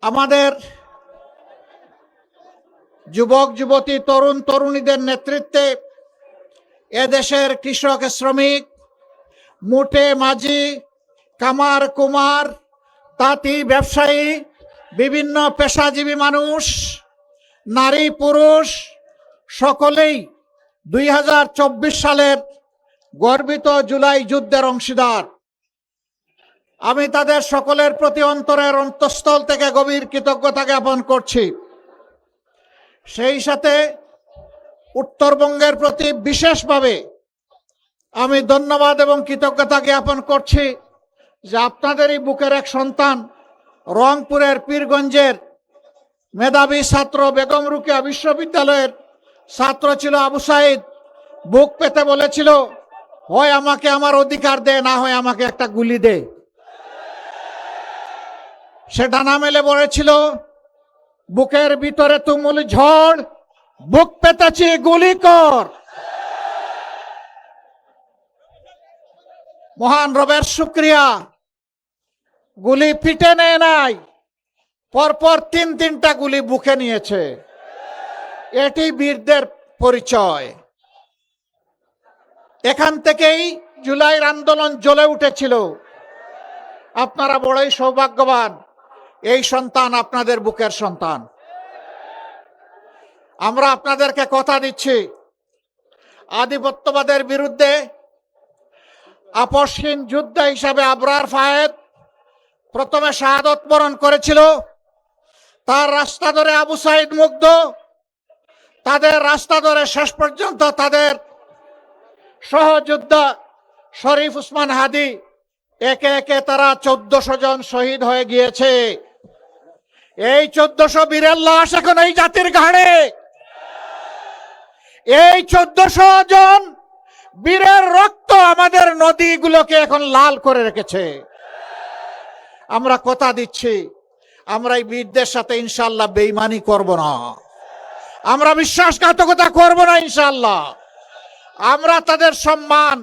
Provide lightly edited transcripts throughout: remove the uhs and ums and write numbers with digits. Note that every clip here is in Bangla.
আমাদের যুবক যুবতী তরুণ তরুণীদের নেতৃত্বে এদেশের কৃষক শ্রমিক মুটে মাঝি কামার কুমার তাঁতি ব্যবসায়ী বিভিন্ন পেশাজীবী মানুষ নারী পুরুষ সকলেই 2024 সালের গর্বিত জুলাই যুদ্ধের অংশীদার। আমি তাদের সকলের প্রতি অন্তরের অন্তঃস্থল থেকে গভীর কৃতজ্ঞতা জ্ঞাপন করছি। সেই সাথে উত্তরবঙ্গের প্রতি বিশেষভাবে আমি ধন্যবাদ এবং কৃতজ্ঞতা জ্ঞাপন করছি যে আপনাদেরই বুকের এক সন্তান রংপুরের পীরগঞ্জের মেধাবী ছাত্র বেগম রোকেয়া বিশ্ববিদ্যালয়ের ছাত্র ছিল আবু সাইদ, বুক পেতে বলেছিল, হয় আমাকে আমার অধিকার দে, না হয় আমাকে একটা গুলি দে। সে ডানা মেলে বলেছিল, বুকের ভিতরে তুমুল ঝড়, বুক পেতেছি গুলি কর। মহান রবের শুকরিয়া, গুলি পিটে নেয় নাই, পরপর তিনটা গুলি বুকে নিয়েছে। এটি বীরদের পরিচয়। এখান থেকেই জুলাইয়ের আন্দোলন জ্বলে উঠেছিল। আপনারা বড়ই সৌভাগ্যবান, এই সন্তান আপনাদের বুকের সন্তান। আমরা আপনাদেরকে কথা দিচ্ছি, আধিপত্যবাদের বিরুদ্ধে আপসহীন যোদ্ধা হিসাবে আবরার ফায়েদ প্রথমে শাহাদত বরণ করেছিল। তার রাস্তা ধরে আবু সাইদ মুগ্ধ, তাদের রাস্তা ধরে শেষ পর্যন্ত তাদের সহযোদ্ধা শরীফ উসমান হাদি, একে একে তারা 1400 জন শহীদ হয়ে গিয়েছে। এই 1400 বীরের লাশ এখন এই জাতির ঘাড়ে। এই 1400 জন বীরের রক্ত আমাদের নদীগুলোকে এখন লাল করে রেখেছে। আমরা কথা দিচ্ছি, আমরা এই বীরদের সাথে ইনশাআল্লাহ বেঈমানি করব না, আমরা বিশ্বাসঘাতকতা করব না ইনশাআল্লাহ। আমরা তাদের সম্মান,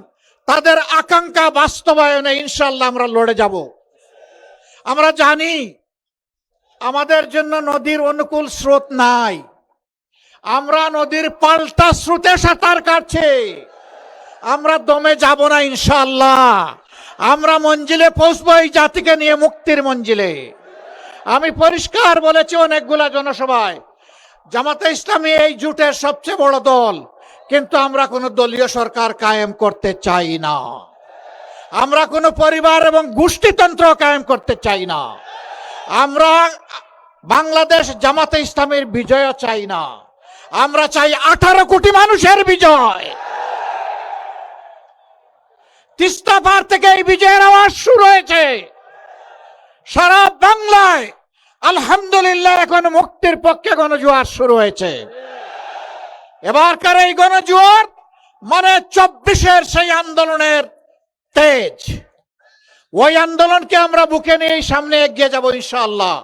তাদের আকাঙ্ক্ষা বাস্তবায়নে ইনশাআল্লাহ আমরা লড়ে যাব। আমরা জানি আমাদের জন্য নদীর অনুকূল স্রোত নাই, আমরা নদীর পাল্টা স্রোতে সাঁতার কাটছি। আমরা দমে যাব না ইনশাআল্লাহ। আমরা মঞ্জিলে পৌঁছবো এই জাতিকে নিয়ে, মুক্তির মঞ্জিলে। আমি পরিষ্কার বলেছি অনেকগুলা জনসভায়, জামাতে ইসলামী এই জোটের সবচেয়ে বড় দল, কিন্তু আমরা কোনো দলীয় সরকার কায়েম করতে চাই না। আমরা কোনো পরিবার এবং গোষ্ঠীতন্ত্র কায়েম করতে চাই না। আমরা বাংলাদেশ জামাতে ইসলামীর বিজয় চাই না, আমরা চাই 18 কোটি মানুষের বিজয়। তিস্তা পার থেকে এই বিজয়ের আওয়াজ শুরু হয়েছে সারা বাংলায়। আলহামদুলিল্লাহ, এখন মুক্তির পক্ষে গণজোয়ার শুরু হয়েছে। এবারকার এই গণজোয়ার মানে 24-এর সেই আন্দোলনের তেজ। ওই আন্দোলনকে আমরা বুকে নিয়ে সামনে এগিয়ে যাব ইনশাআল্লাহ।